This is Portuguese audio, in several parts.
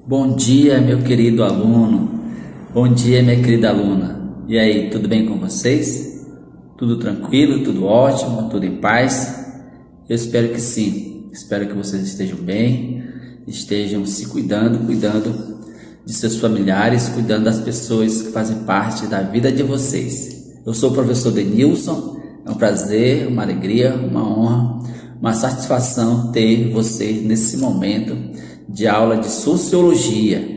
Bom dia, meu querido aluno. Bom dia, minha querida aluna. E aí, tudo bem com vocês? Tudo tranquilo, tudo ótimo, tudo em paz? Eu espero que sim. Espero que vocês estejam bem, estejam se cuidando de seus familiares, cuidando das pessoas que fazem parte da vida de vocês. Eu sou o professor Denilson. É um prazer, uma alegria, uma honra, uma satisfação ter você nesse momento de aula de Sociologia,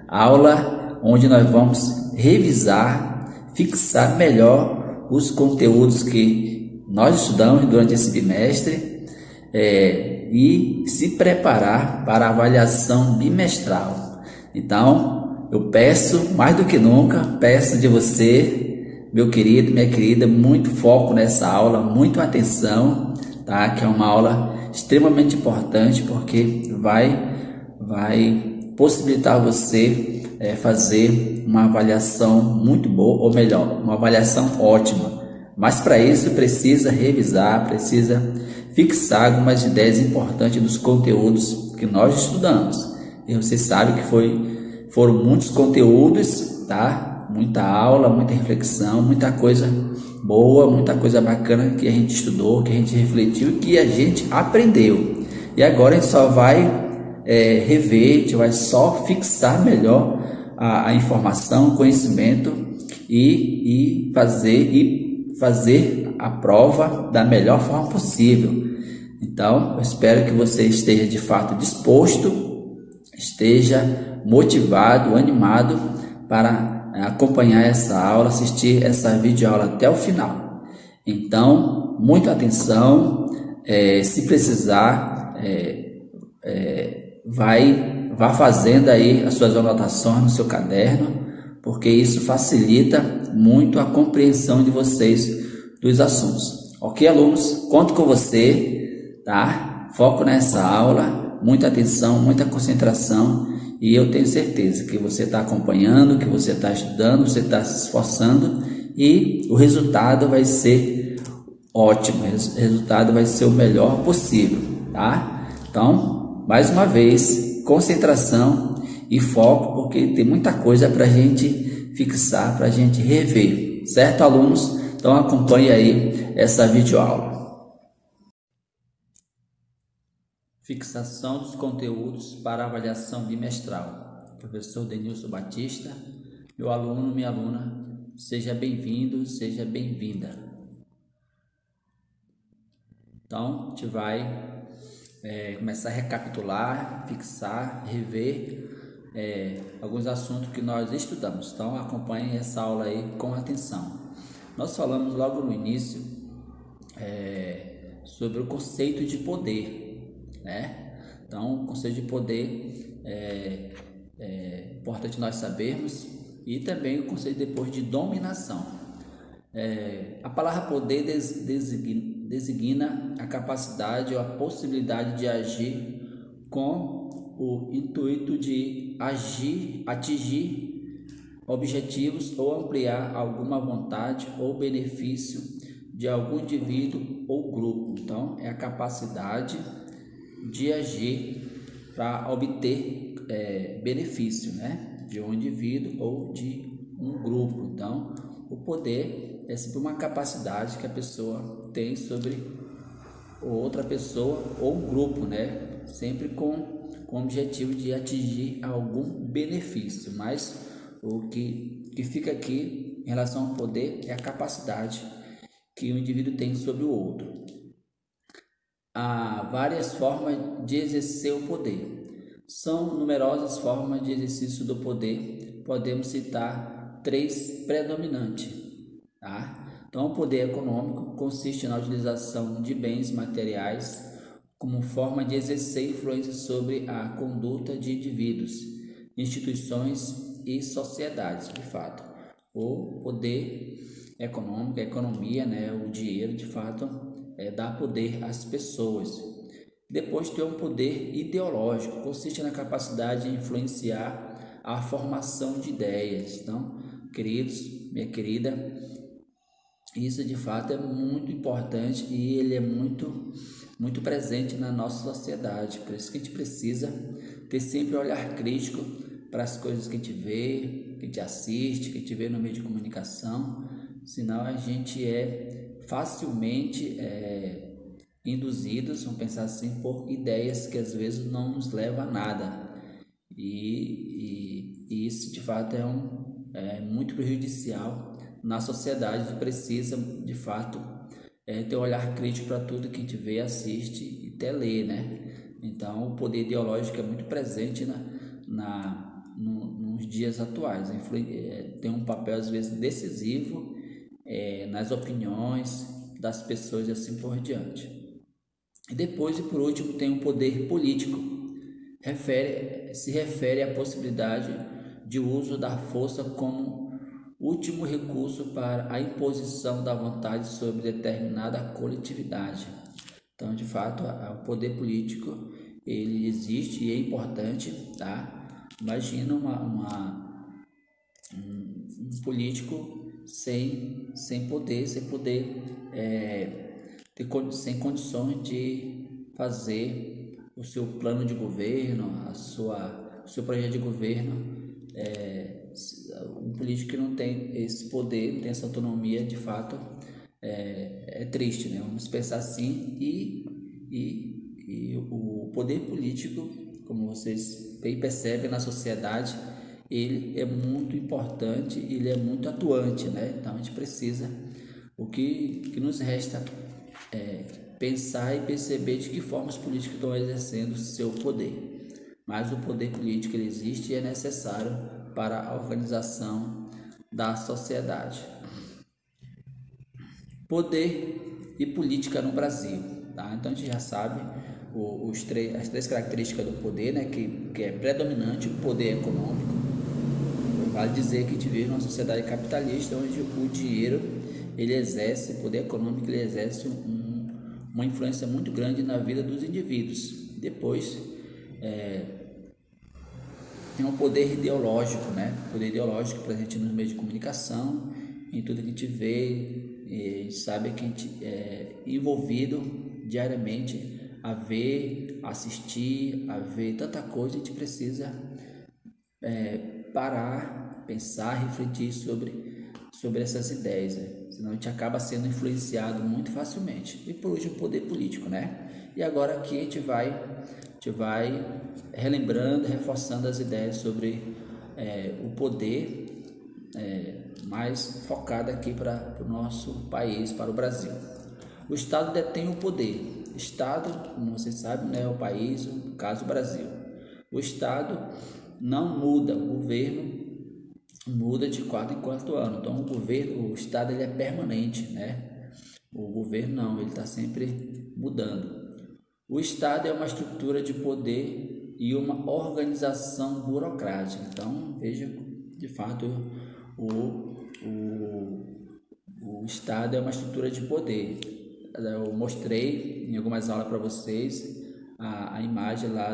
aula onde nós vamos revisar, fixar melhor os conteúdos que nós estudamos durante esse bimestre e se preparar para a avaliação bimestral. Então, eu peço, mais do que nunca, peço de você, meu querido, minha querida, muito foco nessa aula, muita atenção, tá? Que é uma aula extremamente importante porque vai possibilitar você fazer uma avaliação muito boa, ou melhor, uma avaliação ótima. Mas para isso precisa revisar, precisa fixar algumas ideias importantes dos conteúdos que nós estudamos. E você sabe que foram muitos conteúdos, tá? Muita aula, muita reflexão, muita coisa boa, muita coisa bacana que a gente estudou, que a gente refletiu, que a gente aprendeu. E agora a gente só vai rever, a gente vai só fixar melhor a informação, o conhecimento e fazer a prova da melhor forma possível. Então, eu espero que você esteja de fato disposto, esteja motivado, animado para acompanhar essa aula, assistir essa videoaula até o final. Então, muita atenção, se precisar, vá fazendo aí as suas anotações no seu caderno, porque isso facilita muito a compreensão de vocês dos assuntos. Ok, alunos? Conto com você, tá? Foco nessa aula, muita atenção, muita concentração, e eu tenho certeza que você está acompanhando, que você está estudando, você está se esforçando e o resultado vai ser ótimo, o resultado vai ser o melhor possível, tá? Então, mais uma vez, concentração e foco, porque tem muita coisa para a gente fixar, para a gente rever, certo, alunos? Então, acompanhe aí essa videoaula. Fixação dos conteúdos para avaliação bimestral. Professor Denilson Batista, meu aluno, minha aluna, seja bem-vindo, seja bem-vinda. Então, a gente vai começar a recapitular, fixar, rever alguns assuntos que nós estudamos. Então, acompanhem essa aula aí com atenção. Nós falamos logo no início sobre o conceito de poder, né? Então, o conceito de poder é importante nós sabermos, e também o conceito depois de dominação. A palavra poder designa a capacidade ou a possibilidade de agir com o intuito de atingir objetivos ou ampliar alguma vontade ou benefício de algum indivíduo ou grupo. Então, é a capacidade de agir para obter benefício, né, de um indivíduo ou de um grupo. Então, o poder é sempre uma capacidade que a pessoa tem sobre outra pessoa ou um grupo, né, sempre com o objetivo de atingir algum benefício. Mas o que fica aqui em relação ao poder é a capacidade que o indivíduo tem sobre o outro. Há várias formas de exercer o poder. São numerosas formas de exercício do poder. Podemos citar três predominantes, tá? Então, o poder econômico consiste na utilização de bens materiais como forma de exercer influência sobre a conduta de indivíduos, instituições e sociedades. De fato, o poder econômico, a economia, né, o dinheiro, de fato, dá poder às pessoas. Depois tem um poder ideológico, consiste na capacidade de influenciar a formação de ideias. Então, queridos, minha querida, isso de fato é muito importante e ele é muito presente na nossa sociedade. Por isso que a gente precisa ter sempre um olhar crítico para as coisas que a gente vê, que a gente assiste, que a gente vê no meio de comunicação, senão a gente é facilmente induzidos, vamos pensar assim, por ideias que às vezes não nos levam a nada. E isso de fato é muito prejudicial na sociedade. A gente precisa de fato ter um olhar crítico para tudo que a gente vê, assiste e até lê, né? Então o poder ideológico é muito presente nos dias atuais, tem um papel às vezes decisivo nas opiniões das pessoas e assim por diante. E depois e por último tem o poder político, se refere à possibilidade de uso da força como último recurso para a imposição da vontade sobre determinada coletividade. Então, de fato, o poder político ele existe e é importante, tá? Imagina um político sem poder, sem condições de fazer o seu plano de governo, o seu projeto de governo. Um político que não tem esse poder, não tem essa autonomia, de fato, é triste, né? Vamos pensar assim. E o poder político, como vocês bem percebem na sociedade, ele é muito importante, ele é muito atuante, né? Então a gente precisa, o que nos resta pensar e perceber de que forma os políticos estão exercendo seu poder. Mas o poder político ele existe e é necessário para a organização da sociedade. Poder e política no Brasil, tá? Então a gente já sabe as três características do poder, né? Que é predominante o poder econômico. Vale dizer que a gente vive numa sociedade capitalista onde o dinheiro ele exerce, o poder econômico ele exerce uma influência muito grande na vida dos indivíduos. Depois tem um poder ideológico, né? Poder ideológico presente nos meios de comunicação, em tudo que a gente vê, e sabe que a gente é envolvido diariamente a ver, assistir, a ver tanta coisa. A gente precisa parar, pensar, refletir sobre essas ideias, né? Senão a gente acaba sendo influenciado muito facilmente. E por último, o poder político, né? E agora aqui a gente vai relembrando, reforçando as ideias sobre o poder mais focado aqui para o nosso país, para o Brasil. O Estado detém o poder. Estado, como vocês sabem, né, é o país, no caso o Brasil. O Estado não muda, o governo muda de 4 em 4 anos. Então o Estado ele é permanente, né? O governo não, ele está sempre mudando. O Estado é uma estrutura de poder e uma organização burocrática. Então veja, de fato, o Estado é uma estrutura de poder. Eu mostrei em algumas aulas para vocês a imagem lá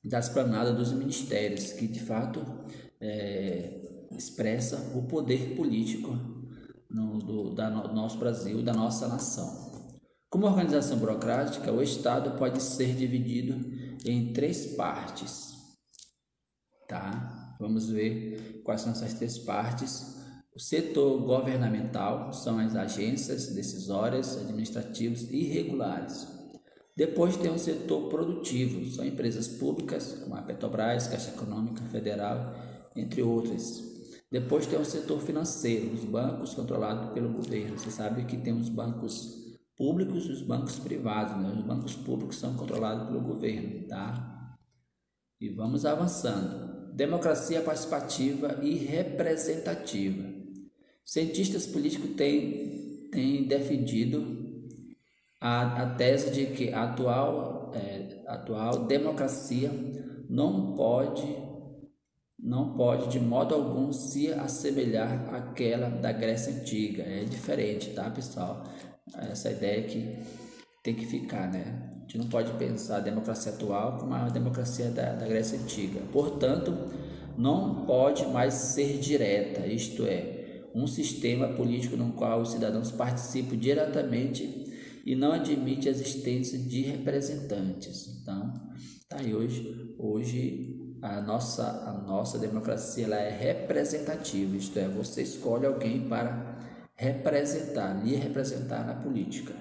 da esplanada dos ministérios, que de fato expressa o poder político do nosso Brasil, da nossa nação. Como organização burocrática, o Estado pode ser dividido em 3 partes, tá? Vamos ver quais são essas 3 partes. O setor governamental são as agências decisórias, administrativas e regulares. Depois tem o setor produtivo, são empresas públicas, como a Petrobras, Caixa Econômica Federal, entre outras. Depois tem o setor financeiro, os bancos controlados pelo governo. Você sabe que tem os bancos públicos e os bancos privados, né? Os bancos públicos são controlados pelo governo, tá? E vamos avançando. Democracia participativa e representativa. Cientistas políticos têm defendido a tese de que a atual democracia não pode de modo algum se assemelhar àquela da Grécia Antiga. É diferente, tá, pessoal? Essa ideia que tem que ficar, né? A gente não pode pensar a democracia atual como a democracia da Grécia Antiga. Portanto, não pode mais ser direta, isto é, um sistema político no qual os cidadãos participam diretamente e não admite a existência de representantes. Então, tá aí hoje a nossa democracia ela é representativa, isto é, você escolhe alguém para lhe representar na política.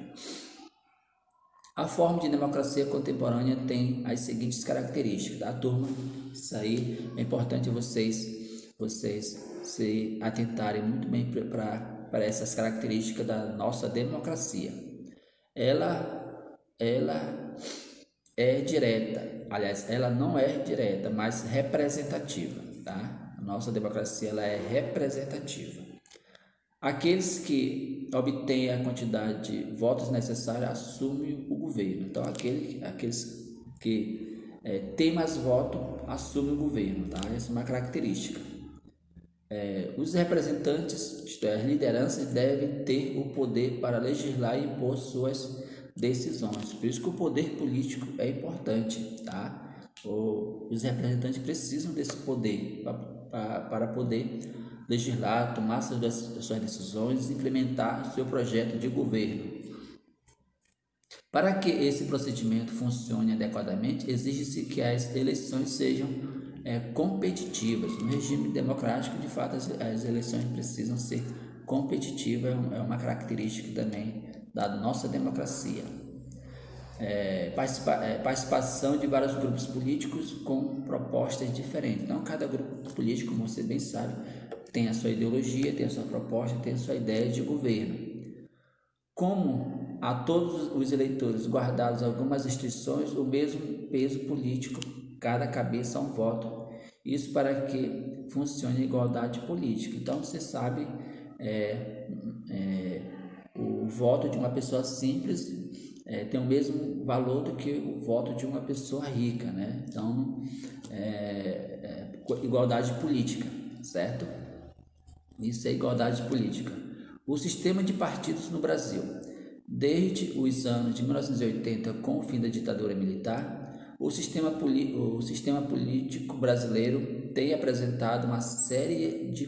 A forma de democracia contemporânea tem as seguintes características, tá, turma? Isso aí é importante vocês se atentarem muito bem para essas características da nossa democracia. Ela é direta, aliás, ela não é direta, mas representativa, tá? A nossa democracia ela é representativa. Aqueles que obtêm a quantidade de votos necessária assumem o governo. Então, aqueles que têm mais votos assumem o governo, tá? Essa é uma característica. Os representantes, isto é, as lideranças, devem ter o poder para legislar e impor suas decisões. Por isso que o poder político é importante, tá? Os representantes precisam desse poder para poder legislar, tomar suas decisões, implementar seu projeto de governo. Para que esse procedimento funcione adequadamente, exige-se que as eleições sejam competitivas. No regime democrático, de fato, as eleições precisam ser competitivas, é uma característica também da nossa democracia. Participação de vários grupos políticos com propostas diferentes. Então, cada grupo político, como você bem sabe, tem a sua ideologia, tem a sua proposta, tem a sua ideia de governo. Como a todos os eleitores guardados algumas restrições, o mesmo peso político, cada cabeça um voto. Isso para que funcione a igualdade política. Então, você sabe, o voto de uma pessoa simples tem o mesmo valor do que o voto de uma pessoa rica, né? Então, igualdade política, certo? Isso é igualdade política. O sistema de partidos no Brasil. Desde os anos de 1980, com o fim da ditadura militar, o sistema político brasileiro tem apresentado uma série de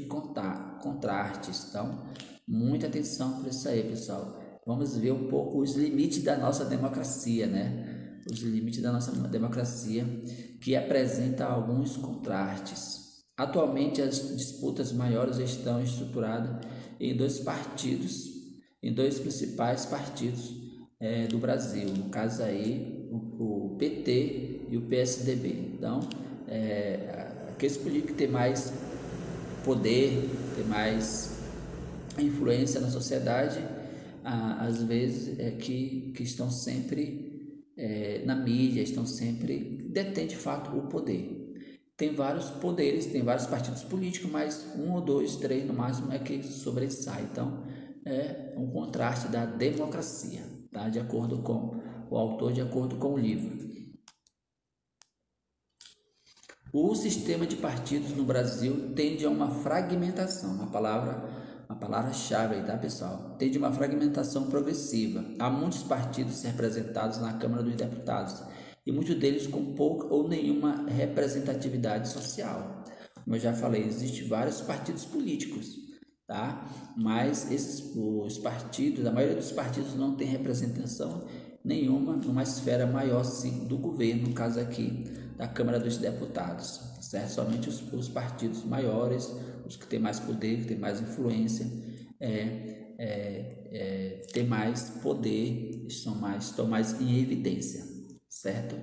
contrastes. Então, muita atenção para isso aí, pessoal. Vamos ver um pouco os limites da nossa democracia, né? Os limites da nossa democracia, que apresenta alguns contrastes. Atualmente, as disputas maiores estão estruturadas em dois principais partidos do Brasil, no caso aí o PT e o PSDB. Então, aqueles políticos que têm mais poder, têm mais influência na sociedade, às vezes que estão sempre na mídia, estão sempre detêm de fato o poder. Tem vários poderes, tem vários partidos políticos, mas 1 ou 2, 3 no máximo é que sobressai. Então, é um contraste da democracia, tá? De acordo com o autor, de acordo com o livro. O sistema de partidos no Brasil tende a uma fragmentação, uma palavra-chave aí, tá, pessoal? Tende a uma fragmentação progressiva. Há muitos partidos representados na Câmara dos Deputados, e muitos deles com pouca ou nenhuma representatividade social. Como eu já falei, existem vários partidos políticos, tá? Mas os partidos, a maioria dos partidos não tem representação nenhuma numa esfera maior, sim, do governo, no caso aqui da Câmara dos Deputados, certo? Somente os partidos maiores, os que têm mais poder, que têm mais influência, têm mais poder, estão mais em evidência. Certo?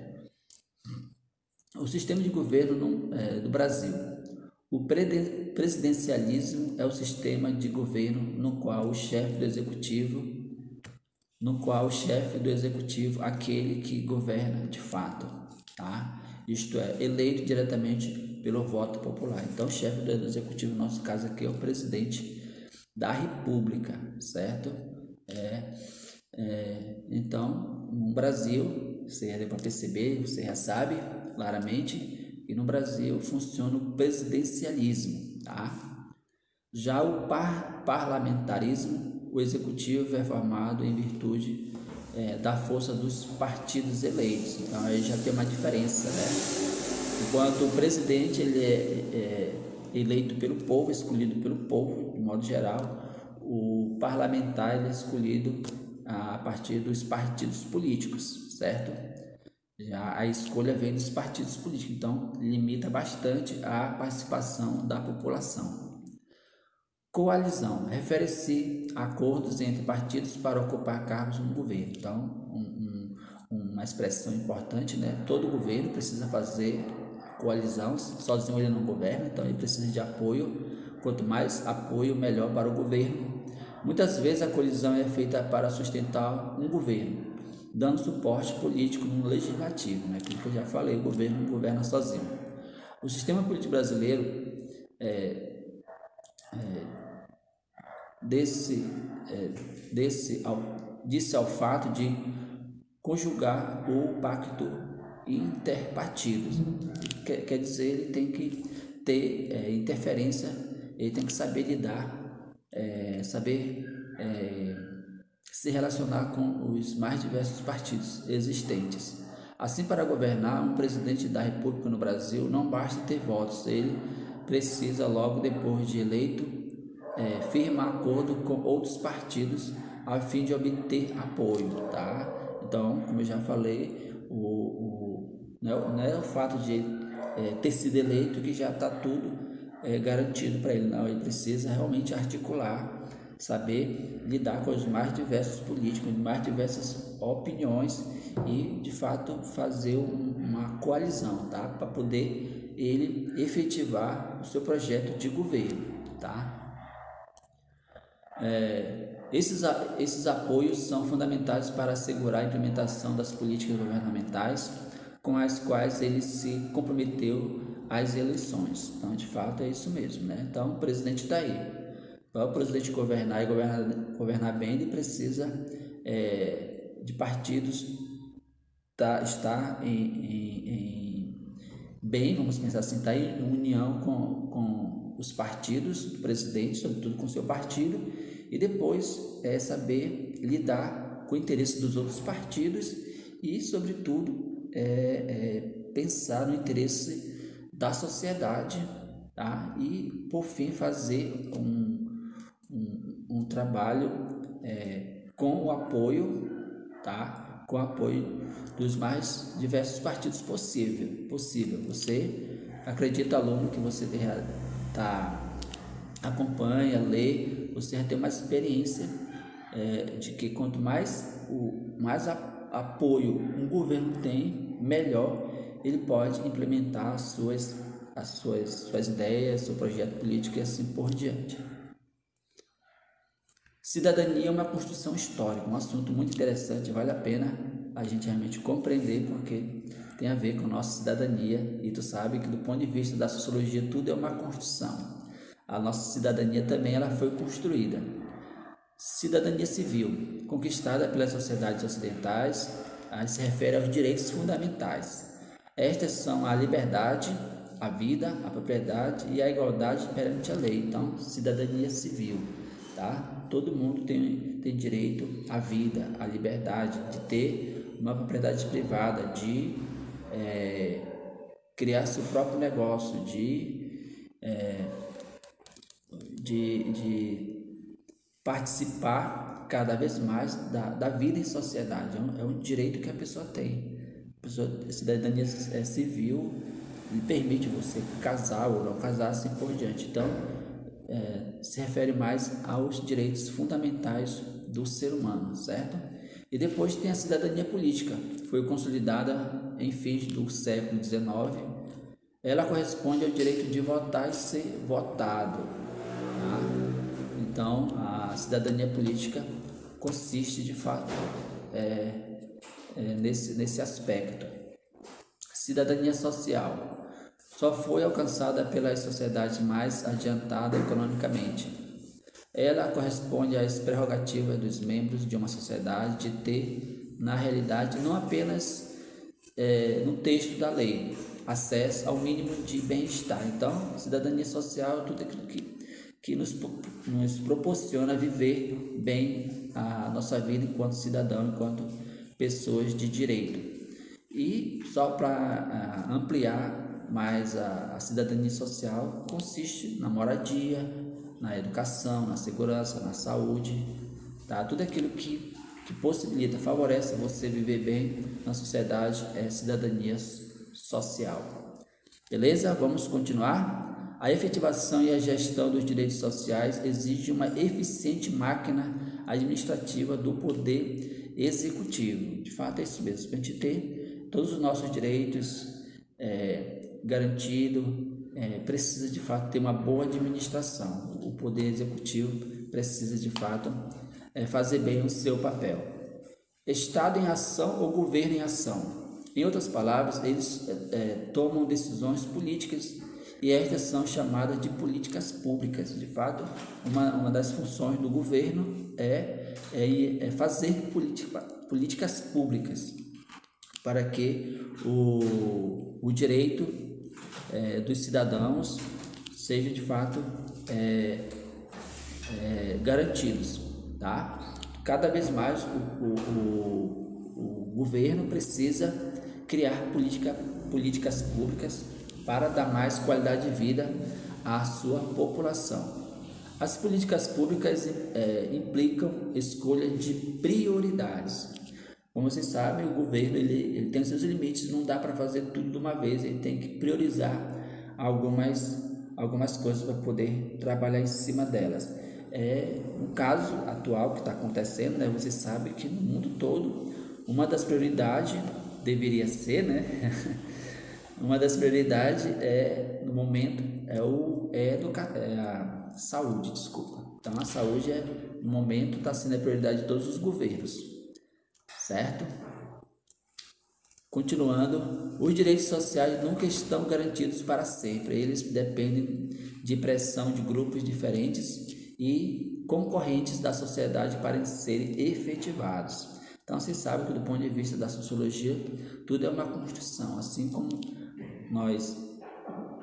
O sistema de governo do Brasil. O presidencialismo é o sistema de governo no qual o chefe do executivo, aquele que governa de fato, tá? Isto é, eleito diretamente pelo voto popular. Então, o chefe do executivo, no nosso caso aqui, é o presidente da República, certo? Então, no Brasil, você já deu para perceber, você já sabe claramente que no Brasil funciona o presidencialismo, tá? Já o parlamentarismo, o executivo é formado em virtude da força dos partidos eleitos. Então aí já tem uma diferença, né? Enquanto o presidente ele é eleito pelo povo, escolhido pelo povo, de modo geral, o parlamentar ele é escolhido a partir dos partidos políticos, certo? Já a escolha vem dos partidos políticos, então limita bastante a participação da população. Coalizão refere-se a acordos entre partidos para ocupar cargos no governo. Então, uma expressão importante, né? Todo governo precisa fazer coalizão, sozinho ele não governa, então ele precisa de apoio. Quanto mais apoio, melhor para o governo. Muitas vezes a coalizão é feita para sustentar um governo, dando suporte político no legislativo, né? Aquilo que eu já falei, o governo não governa sozinho. O sistema político brasileiro disse ao fato de conjugar o pacto interpartidos. Quer dizer, ele tem que ter interferência, ele tem que saber lidar, saber se relacionar com os mais diversos partidos existentes. Assim, para governar, um presidente da República no Brasil não basta ter votos, ele precisa, logo depois de eleito, firmar acordo com outros partidos a fim de obter apoio, tá? Então, como eu já falei, não é o fato de ele ter sido eleito que já está tudo garantido para ele, não. Ele precisa realmente articular, saber lidar com os mais diversos políticos, mais diversas opiniões e, de fato, fazer uma coalizão, tá? Para poder ele efetivar o seu projeto de governo, tá? Esses apoios são fundamentais para assegurar a implementação das políticas governamentais com as quais ele se comprometeu às eleições. Então, de fato, é isso mesmo, né? Então, o presidente está aí. Para o presidente governar e governar bem, ele precisa de partidos estar bem, vamos pensar assim, estar em união com os partidos do presidente, sobretudo com o seu partido, e depois saber lidar com o interesse dos outros partidos e, sobretudo, pensar no interesse da sociedade, tá? E, por fim, fazer um trabalho com o apoio, tá? Com o apoio dos mais diversos partidos possível. Você acredita, aluno, que você acompanha, lê, você já tem uma experiência de que quanto mais apoio um governo tem, melhor ele pode implementar as suas ideias, seu projeto político e assim por diante. Cidadania é uma construção histórica, um assunto muito interessante, vale a pena a gente realmente compreender, porque tem a ver com a nossa cidadania, e tu sabe que do ponto de vista da sociologia tudo é uma construção. A nossa cidadania também ela foi construída. Cidadania civil, conquistada pelas sociedades ocidentais, se refere aos direitos fundamentais. Estas são a liberdade, a vida, a propriedade e a igualdade perante a lei. Então, cidadania civil, tá? Todo mundo tem direito à vida, à liberdade, de ter uma propriedade privada, de criar seu próprio negócio, de participar cada vez mais da vida em sociedade. É um direito que a pessoa tem. A cidadania civil lhe permite você casar ou não casar, assim por diante. Então, se refere mais aos direitos fundamentais do ser humano, certo? E depois tem a cidadania política, foi consolidada em fins do século XIX. Ela corresponde ao direito de votar e ser votado, tá? Então, a cidadania política consiste, de fato, nesse aspecto. Cidadania social só foi alcançada pelas sociedades mais adiantadas economicamente. Ela corresponde às prerrogativas dos membros de uma sociedade de ter, na realidade, não apenas no texto da lei, acesso ao mínimo de bem-estar. Então, cidadania social é tudo aquilo que nos proporciona viver bem a nossa vida enquanto cidadão, enquanto pessoas de direito. E só para ampliar mais a cidadania social, consiste na moradia, na educação, na segurança, na saúde, tá? Tudo aquilo que que possibilita, favorece você viver bem na sociedade, é cidadania social. Beleza? Vamos continuar? A efetivação e a gestão dos direitos sociais exige uma eficiente máquina administrativa do poder executivo. De fato, é isso mesmo. Para a gente ter todos os nossos direitos garantidos, precisa de fato ter uma boa administração. O poder executivo precisa de fato fazer bem o seu papel. Estado em ação ou governo em ação. Em outras palavras, eles tomam decisões políticas e estas são chamadas de políticas públicas. De fato, uma das funções do governo é fazer políticas públicas para que o direito dos cidadãos seja de fato garantidos, tá? Cada vez mais o governo precisa criar políticas públicas para dar mais qualidade de vida à sua população. As políticas públicas implicam escolha de prioridades. Como vocês sabem, o governo ele tem seus limites, não dá para fazer tudo de uma vez, ele tem que priorizar algumas coisas para poder trabalhar em cima delas. No caso atual que está acontecendo, né, você sabe que no mundo todo, uma das prioridades deveria ser, né? Uma das prioridades no momento a saúde, desculpa. Então a saúde no momento está sendo a prioridade de todos os governos, certo? Continuando, os direitos sociais nunca estão garantidos para sempre. Eles dependem de pressão de grupos diferentes e concorrentes da sociedade para serem efetivados. Então, vocês sabem que do ponto de vista da sociologia, tudo é uma construção. Assim como nós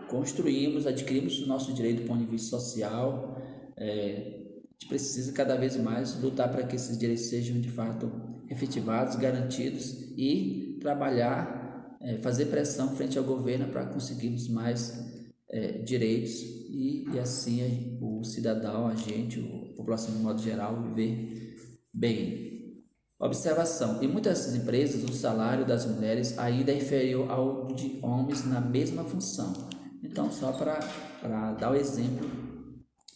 construímos, adquirimos o nosso direito do ponto de vista social, a gente precisa cada vez mais lutar para que esses direitos sejam de fato efetivados, garantidos e trabalhar, fazer pressão frente ao governo para conseguirmos mais direitos e assim o cidadão, a gente, a população de modo geral, viver bem. Observação: em muitas empresas o salário das mulheres ainda é inferior ao de homens na mesma função. Então, só para dar o exemplo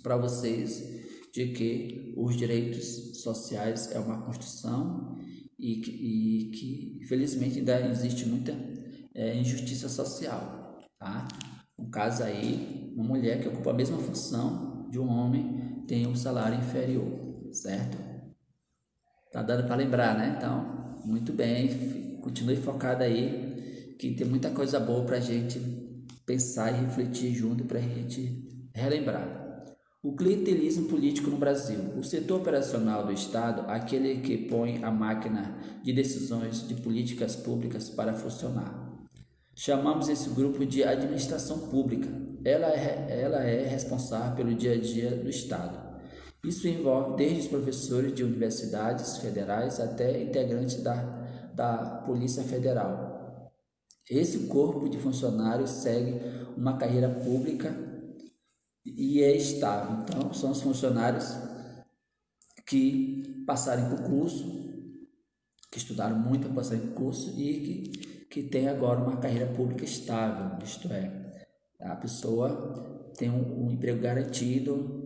para vocês de que os direitos sociais é uma construção e que infelizmente ainda existe muita injustiça social, tá? No caso aí, uma mulher que ocupa a mesma função de um homem tem um salário inferior, certo? Tá dando para lembrar, né? Então, muito bem, continue focado aí, que tem muita coisa boa para a gente pensar e refletir junto para a gente relembrar. O clientelismo político no Brasil. O setor operacional do Estado, aquele que põe a máquina de decisões de políticas públicas para funcionar. Chamamos esse grupo de administração pública. Ela é responsável pelo dia a dia do Estado. Isso envolve desde os professores de universidades federais até integrantes da Polícia Federal. Esse corpo de funcionários segue uma carreira pública e é estável. Então, são os funcionários que passaram em concurso, que estudaram muito para passar em concurso e que tem agora uma carreira pública estável, isto é, a pessoa tem um emprego garantido.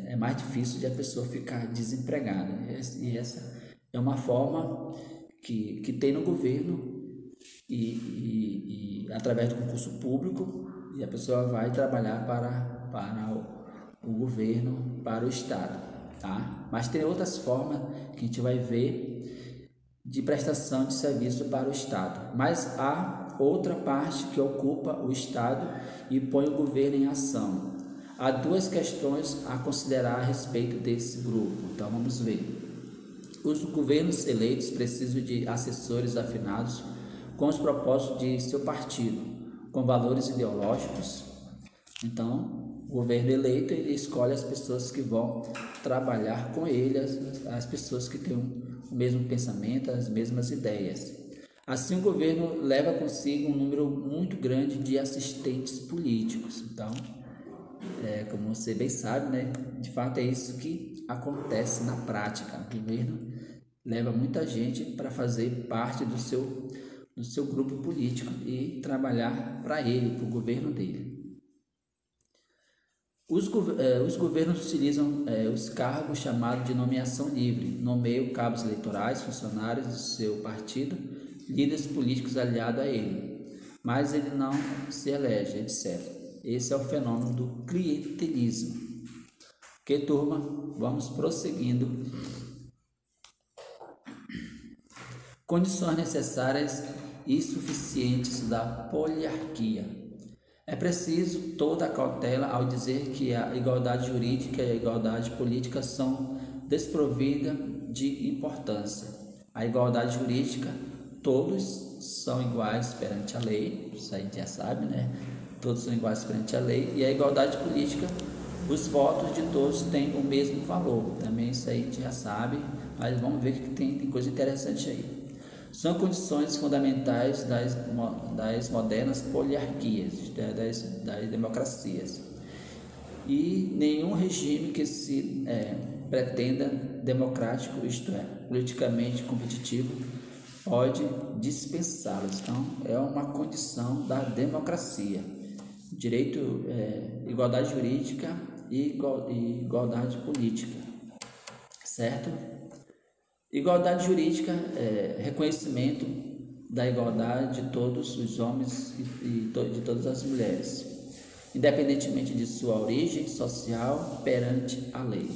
É mais difícil de a pessoa ficar desempregada. E essa é uma forma que tem no governo e através do concurso público, e a pessoa vai trabalhar para o governo, para o Estado, tá? Mas tem outras formas que a gente vai ver de prestação de serviço para o Estado. Mas há outra parte que ocupa o Estado e põe o governo em ação. Há duas questões a considerar a respeito desse grupo. Então vamos ver. Os governos eleitos precisam de assessores afinados com os propósitos de seu partido, com valores ideológicos. Então, o governo eleito ele escolhe as pessoas que vão trabalhar com ele, as pessoas que têm o mesmo pensamento, as mesmas ideias. Assim, o governo leva consigo um número muito grande de assistentes políticos. Então, como você bem sabe, né? De fato é isso que acontece na prática. O governo leva muita gente para fazer parte do seu grupo político e trabalhar para ele, para o governo dele. Os governos utilizam os cargos chamados de nomeação livre, nomeiam cabos eleitorais, funcionários do seu partido, líderes políticos aliados a ele, mas ele não se elege, etc. Esse é o fenômeno do clientelismo. Ok, turma? Vamos prosseguindo. Condições necessárias e suficientes da poliarquia. É preciso toda a cautela ao dizer que a igualdade jurídica e a igualdade política são desprovidas de importância. A igualdade jurídica, todos são iguais perante a lei, isso a gente já sabe, né? Todos são iguais perante a lei. E a igualdade política, os votos de todos têm o mesmo valor. Também isso aí a gente já sabe, mas vamos ver que tem coisa interessante aí. São condições fundamentais das modernas poliarquias, das democracias. E nenhum regime que se pretenda democrático, isto é, politicamente competitivo, pode dispensá-los. Então, é uma condição da democracia. Direito, igualdade jurídica e igualdade política, certo? Igualdade jurídica é reconhecimento da igualdade de todos os homens e de todas as mulheres, independentemente de sua origem social perante a lei.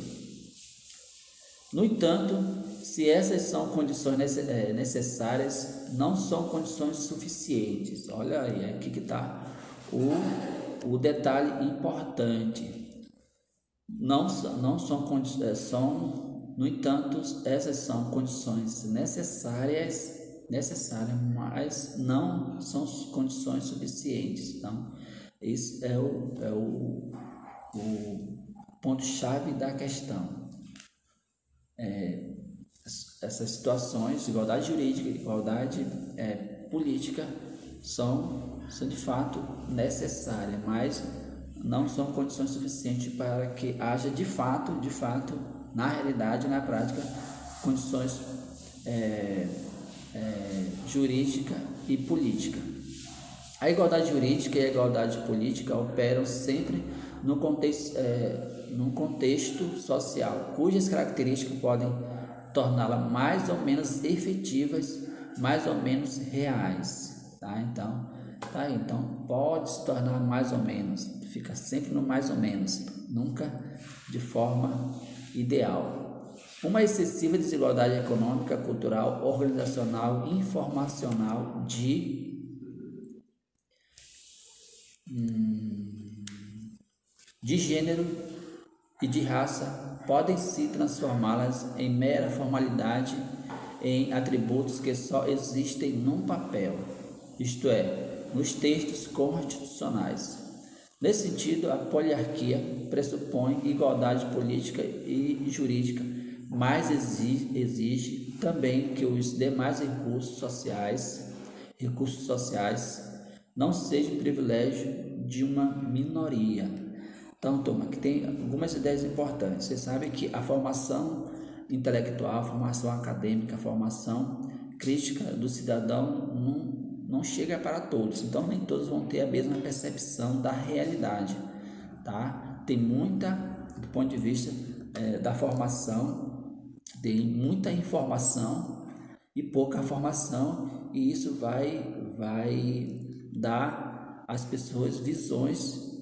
No entanto, se essas são condições necessárias, não são condições suficientes. Olha aí, aqui que está o detalhe importante. Não são condições, no entanto, essas são condições necessárias, mas não são condições suficientes. Então, esse é o ponto-chave da questão. Essas situações, igualdade jurídica e igualdade política, são de fato necessárias, mas não são condições suficientes para que haja de fato, na realidade, na prática, condições jurídica e política. A igualdade jurídica e a igualdade política operam sempre num contexto social, cujas características podem torná-la mais ou menos efetivas, mais ou menos reais. Tá? Então, pode se tornar mais ou menos, fica sempre no mais ou menos, nunca de forma ideal. Uma excessiva desigualdade econômica, cultural, organizacional, informacional, de gênero e de raça podem se transformá-las em mera formalidade, em atributos que só existem num papel, isto é, nos textos constitucionais. Nesse sentido, a poliarquia pressupõe igualdade política e jurídica, mas exige também que os demais recursos sociais não sejam privilégio de uma minoria. Então, turma, aqui tem algumas ideias importantes. Você sabe que a formação intelectual, a formação acadêmica, a formação crítica do cidadão não chega para todos. Então, nem todos vão ter a mesma percepção da realidade, tá? Tem muita, do ponto de vista da formação, tem muita informação e pouca formação, e isso vai dar às pessoas visões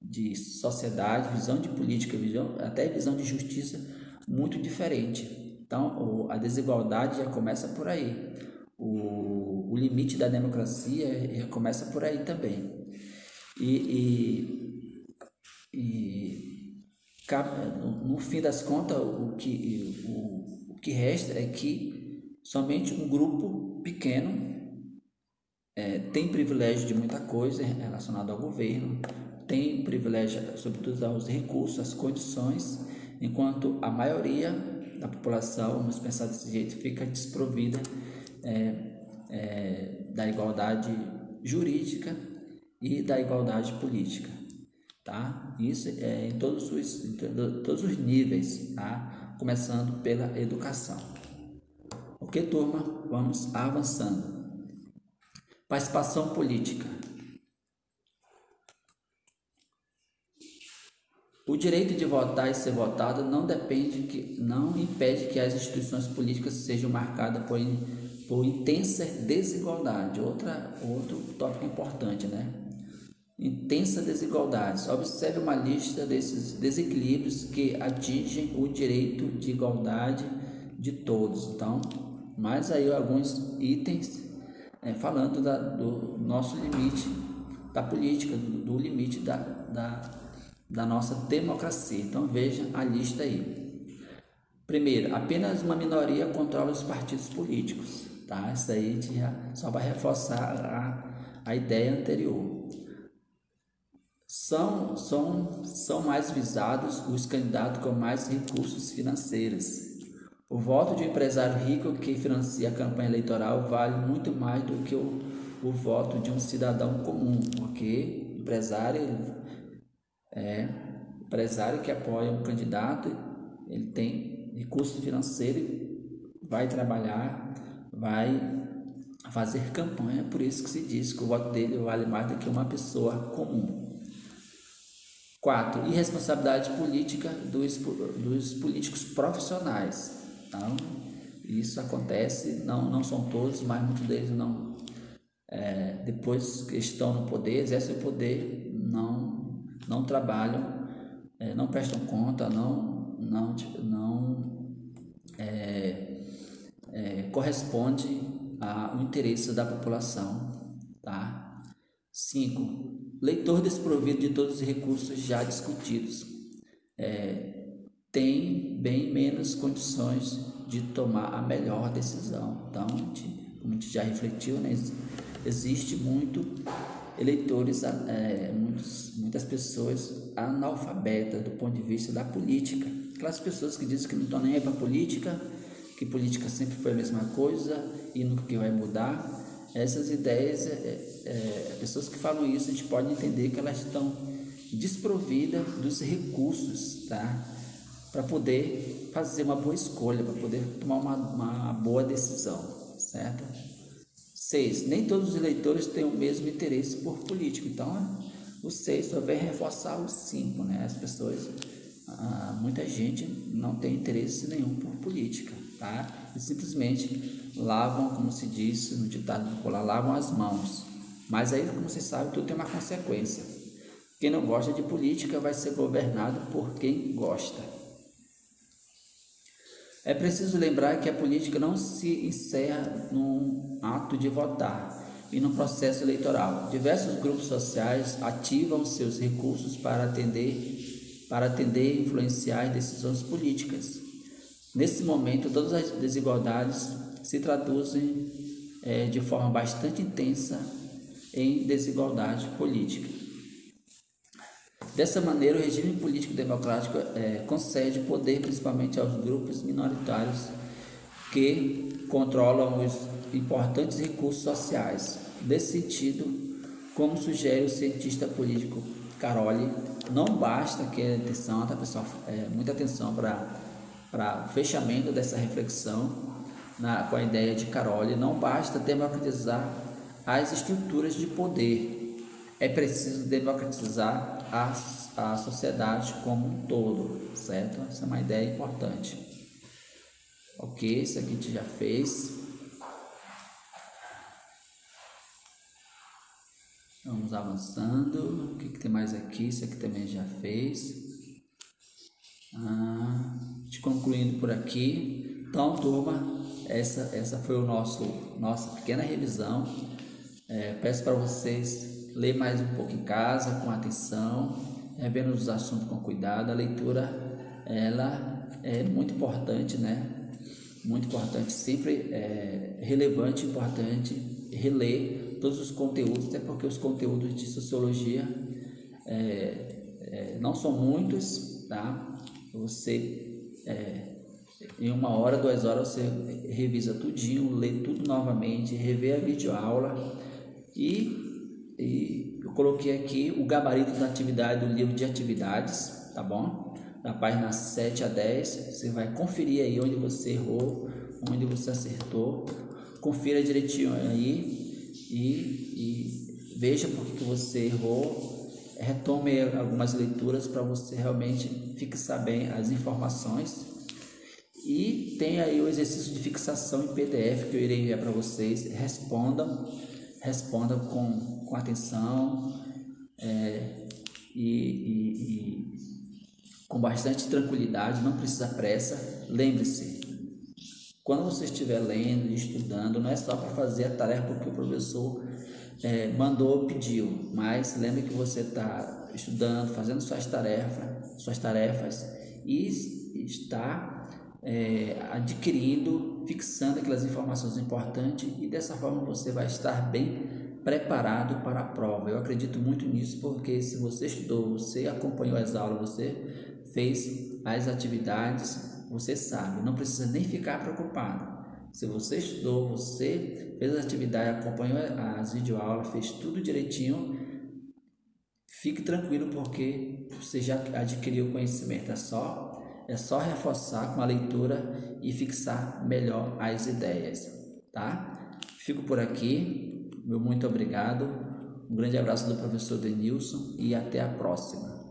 de sociedade, visão de política, até visão de justiça muito diferente. Então, a desigualdade já começa por aí. O limite da democracia já começa por aí também. No fim das contas, o que resta é que somente um grupo pequeno tem privilégio de muita coisa relacionada ao governo, tem privilégio, sobretudo, aos recursos, às condições, enquanto a maioria da população, vamos pensar desse jeito, fica desprovida da igualdade jurídica e da igualdade política, tá? Isso em todos os níveis, tá? começando pela educação. Ok, turma? Vamos avançando. Participação política. O direito de votar e ser votado não impede que as instituições políticas sejam marcadas por intensa desigualdade. Outro tópico importante, né? Intensa desigualdade. Observe uma lista desses desequilíbrios que atingem o direito de igualdade de todos. Então, mais aí alguns itens falando do nosso limite da política, do limite da nossa democracia. Então veja a lista aí. Primeiro, apenas uma minoria controla os partidos políticos, tá? Isso aí só vai reforçar a ideia anterior. São mais visados os candidatos com mais recursos financeiros. O voto de um empresário rico que financia a campanha eleitoral vale muito mais do que o voto de um cidadão comum, ok? Empresário que apoia um candidato, ele tem recurso financeiro, vai trabalhar, vai fazer campanha, por isso que se diz que o voto dele vale mais do que uma pessoa comum. 4. Irresponsabilidade política dos políticos profissionais. Então, isso acontece, não são todos, mas muitos deles não. Depois que estão no poder, exercem o poder, não trabalham, não prestam conta, não corresponde ao interesse da população, tá? 5. Leitor desprovido de todos os recursos já discutidos tem bem menos condições de tomar a melhor decisão. Então, como a gente já refletiu, né? Existe eleitores, muitas pessoas analfabetas do ponto de vista da política. Aquelas pessoas que dizem que não estão nem aí para política, que política sempre foi a mesma coisa e nunca que vai mudar. Essas ideias, pessoas que falam isso, a gente pode entender que elas estão desprovidas dos recursos, tá? Para poder fazer uma boa escolha, para poder tomar uma boa decisão, certo? 6. Nem todos os eleitores têm o mesmo interesse por político. Então, o 6 só vem reforçar o 5, né? As pessoas, muita gente não tem interesse nenhum por política, tá? E simplesmente lavam, como se diz no ditado popular, lavam as mãos. Mas aí, como você sabe, tudo tem uma consequência. Quem não gosta de política vai ser governado por quem gosta. É preciso lembrar que a política não se encerra num ato de votar e no processo eleitoral. Diversos grupos sociais ativam seus recursos para atender e influenciar as decisões políticas. Nesse momento, todas as desigualdades se traduzem de forma bastante intensa em desigualdade política. Dessa maneira, o regime político democrático concede poder principalmente aos grupos minoritários que controlam os importantes recursos sociais. Desse sentido, como sugere o cientista político Caroli, não basta que atenção, tá, pessoal? Muita atenção para o fechamento dessa reflexão com a ideia de Caroli. Não basta democratizar as estruturas de poder. É preciso democratizar a sociedade como um todo, certo? Essa é uma ideia importante. Ok, isso aqui a gente já fez. Vamos avançando. O que tem mais aqui? Isso aqui também já fez. Concluindo por aqui. Então, turma, essa foi nossa pequena revisão. Peço para vocês ler mais um pouco em casa, com atenção, vendo os assuntos com cuidado. A leitura, ela é muito importante, né? Muito importante, sempre relevante, importante reler todos os conteúdos, até porque os conteúdos de sociologia não são muitos, tá? Você, em 1 hora, 2 horas, você revisa tudinho, lê tudo novamente, revê a videoaula e eu coloquei aqui o gabarito da atividade do livro de atividades, tá bom? da página 7 a 10, você vai conferir aí onde você errou, onde você acertou, confira direitinho aí e veja por que você errou, retome algumas leituras para você realmente fixar bem as informações. E tem aí o exercício de fixação em PDF que eu irei enviar para vocês. Respondam com atenção e com bastante tranquilidade, não precisa pressa. Lembre-se, quando você estiver lendo e estudando, não é só para fazer a tarefa porque o professor mandou, pediu, mas lembre que você está estudando, fazendo suas tarefas e está adquirindo, fixando aquelas informações importantes, e dessa forma você vai estar bem preparado para a prova. Eu acredito muito nisso, porque se você estudou, você acompanhou as aulas, você fez as atividades, você sabe, não precisa nem ficar preocupado. Se você estudou, você fez as atividades, acompanhou as videoaulas, fez tudo direitinho, fique tranquilo, porque você já adquiriu conhecimento. É só reforçar com a leitura e fixar melhor as ideias, tá? Fico por aqui, meu muito obrigado, um grande abraço do professor Denilson e até a próxima.